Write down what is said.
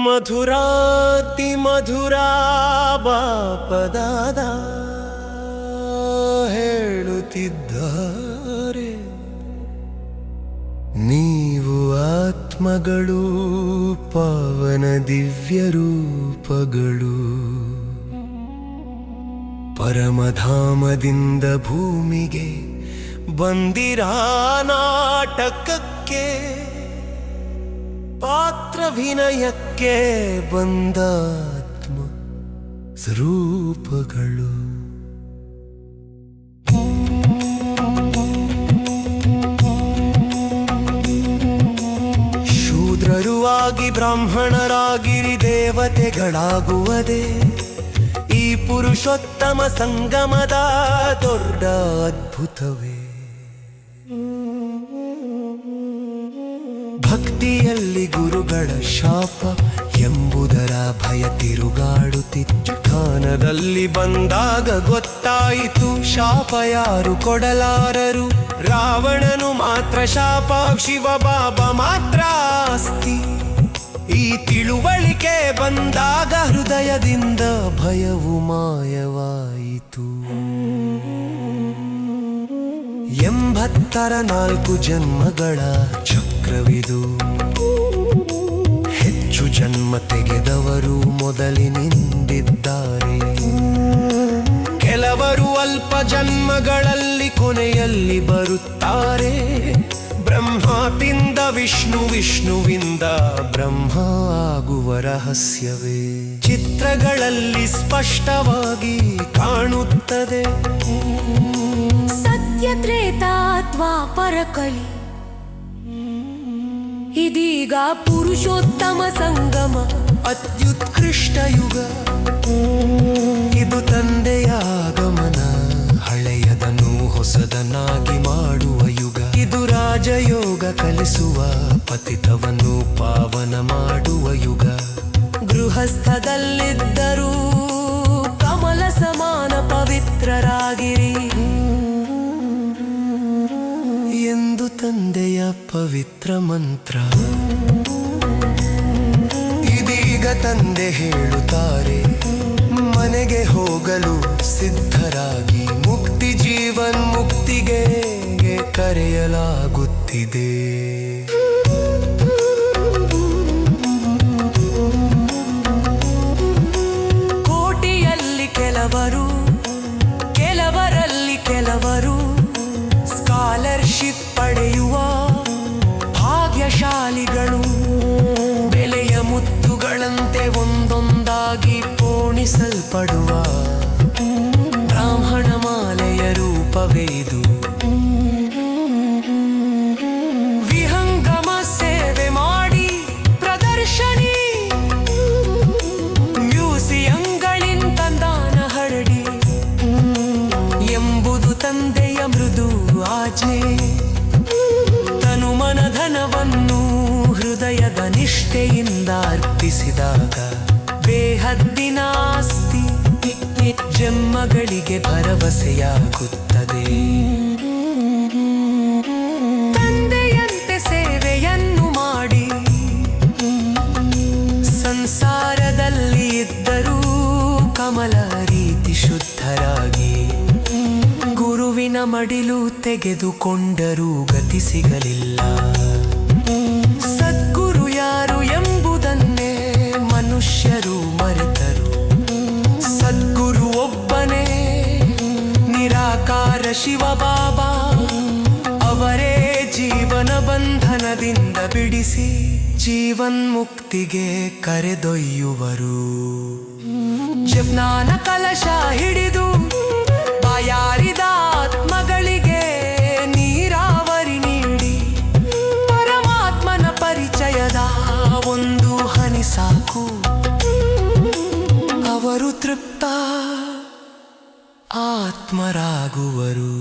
ಮಧುರಾತಿ ಮಧುರಾ ಬಾಪದಾದ ಹೇಳುತ್ತಿದ್ದಾರೆ. ನೀವು ಆತ್ಮಗಳು, ಪಾವನ ದಿವ್ಯ ರೂಪಗಳು. ಪರಮಧಾಮದಿಂದ ಭೂಮಿಗೆ ಬಂದಿರಾ ನಾಟಕಕ್ಕೆ, ಪಾತ್ರಭಿನಯಕ್ಕೆ ಬಂದಾತ್ಮ ಸ್ವರೂಪಗಳು. ಶೂದ್ರರು ಆಗಿ ಬ್ರಾಹ್ಮಣರಾಗಿರಿ ದೇವತೆಗಳಾಗುವುದೇ ಈ ಪುರುಷೋತ್ತಮ ಸಂಗಮದ ದೊಡ್ಡ ಅದ್ಭುತವೇ. ಭಕ್ತಿಯಲ್ಲಿ ಗುರುಗಳ ಶಾಪ ಎಂಬುದರ ಭಯ ತಿರುಗಾಡುತ್ತಿತ್ತು. ಜ್ಞಾನದಲ್ಲಿ ಬಂದಾಗ ಗೊತ್ತಾಯಿತು ಶಾಪ ಯಾರು ಕೊಡಲಾರರು. ರಾವಣನು ಮಾತ್ರ ಶಾಪ, ಶಿವಬಾಬಾ ಮಾತ್ರ ಆಸ್ತಿ. ಈ ತಿಳುವಳಿಕೆ ಬಂದಾಗ ಹೃದಯದಿಂದ ಭಯವು ಮಾಯವಾಯಿತು. 84 ಜನ್ಮಗಳ ಚಕ್ರವಿದು. ಹೆಚ್ಚು ಜನ್ಮ ತೆಗೆದವರು ಮೊದಲಿನಿಂದಿದ್ದಾರೆ. ಕೆಲವರು ಅಲ್ಪ ಜನ್ಮಗಳಲ್ಲಿ ಕೊನೆಯಲ್ಲಿ ಬರುತ್ತಾರೆ. ಬ್ರಹ್ಮದಿಂದ ವಿಷ್ಣು, ವಿಷ್ಣುವಿಂದ ಬ್ರಹ್ಮ ಆಗುವ ರಹಸ್ಯವೇ ಚಿತ್ರಗಳಲ್ಲಿ ಸ್ಪಷ್ಟವಾಗಿ ಕಾಣುತ್ತದೆ. ಸತ್ಯ ತ್ರೇತಾ ದ್ವಾಪರ ಕಲಿ, ಇದೀಗ ಪುರುಷೋತ್ತಮ ಸಂಗಮ, ಅತ್ಯುತ್ಕೃಷ್ಟ ಯುಗ. ಇದು ತಂದೆಯ ಆಗಮನ, ಹಳೆಯದನ್ನು ಹೊಸದನ್ನಾಗಿ ಮಾಡುವ ಯುಗ. ಇದು ರಾಜಯೋಗ ಕಲಿಸುವ, ಪತಿತವನ್ನು ಪಾವನ ಮಾಡುವ ಯುಗ. ಗೃಹಸ್ಥದಲ್ಲಿದ್ದರೂ ಕಮಲ ಸಮಾನ ಪವಿತ್ರರಾಗಿರಿ ಎಂದು ತಂದೆಯ ಪವಿತ್ರ ಮಂತ್ರ. ಇದೀಗ ತಂದೆ ಹೇಳುತ್ತಾರೆ, ಮನೆಗೆ ಹೋಗಲು ಸಿದ್ಧರಾಗಿ. ಮುಕ್ತಿ ಜೀವನ್ ಮುಕ್ತಿಗೆ ಕರೆಯಲಾಗುತ್ತಿದೆ. ಕೋಟಿಯಲ್ಲಿ ಕೆಲವರು, ಕೆಲವರಲ್ಲಿ ಕೆಲವರು ಸ್ಕಾಲರ್ಶಿಪ್ ಪಡೆಯುವ ಭಾಗ್ಯಶಾಲಿಗಳು. ಬೆಲೆಯ ಮುತ್ತುಗಳಂತೆ ಒಂದೊಂದಾಗಿ ಪೋಣಿಸಲ್ಪಡುವ ಬ್ರಾಹ್ಮಣ ಮಾಲೆಯ ರೂಪವೇ ಇದು. ವಿಹಂಗಮ ಸೇವೆ ಮಾಡಿ ಪ್ರದರ್ಶನಿ, ಮ್ಯೂಸಿಯಂಗಳಿಂದ ದಾನ ಹರಡಿ ಎಂಬುದು ತಂದೆಯ ಮೃದು ಆಜ್ಞೆ. ತನುಮನಧನವನ್ನು ಹೃದಯದ ನಿಷ್ಠೆಯಿಂದ ಅರ್ಪಿಸಿದಾಗ ಬೇಹದ್ದಿನ ಆಸ್ತಿ ಜನ್ಮಗಳಿಗೆ ಭರವಸೆಯಾಗುತ್ತದೆ. ತಂದೆಯಂತೆ ಸೇವೆಯನ್ನು ಮಾಡಿ ಸಂಸಾರದಲ್ಲಿ ಇದ್ದರೂ ಕಮಲ ರೀತಿ ಶುದ್ಧರಾಗಿ. ಗುರುವಿನ ಮಡಿಲು ತೆಗೆದುಕೊಂಡರೂ ಗತಿ ಸಿಗಲಿಲ್ಲ. ಸದ್ಗುರು ಯಾರು ಎಂಬುದನ್ನೇ ಮನುಷ್ಯರು ಮರೆತರು. ಸದ್ಗುರು ಒಬ್ಬನೇ, ನಿರಾಕಾರ ಶಿವಬಾಬಾ. ಅವರೇ ಜೀವನ ಬಂಧನದಿಂದ ಬಿಡಿಸಿ ಜೀವನ್ಮುಕ್ತಿಗೆ ಕರೆದೊಯ್ಯುವರು. ಜ್ಞಾನ ಕಲಶ ಹಿಡಿದು ಬಾಯಾರಿದ ಆತ್ಮಗಳಿಗೆ ನೀರಾವರಿ ನೀಡಿ ಪರಮಾತ್ಮನ ಪರಿಚಯದ ಒಂದು ಹನಿ ಸಾಕು. ಅವರು ತೃಪ್ತ ಆತ್ಮರಾಗುವರು.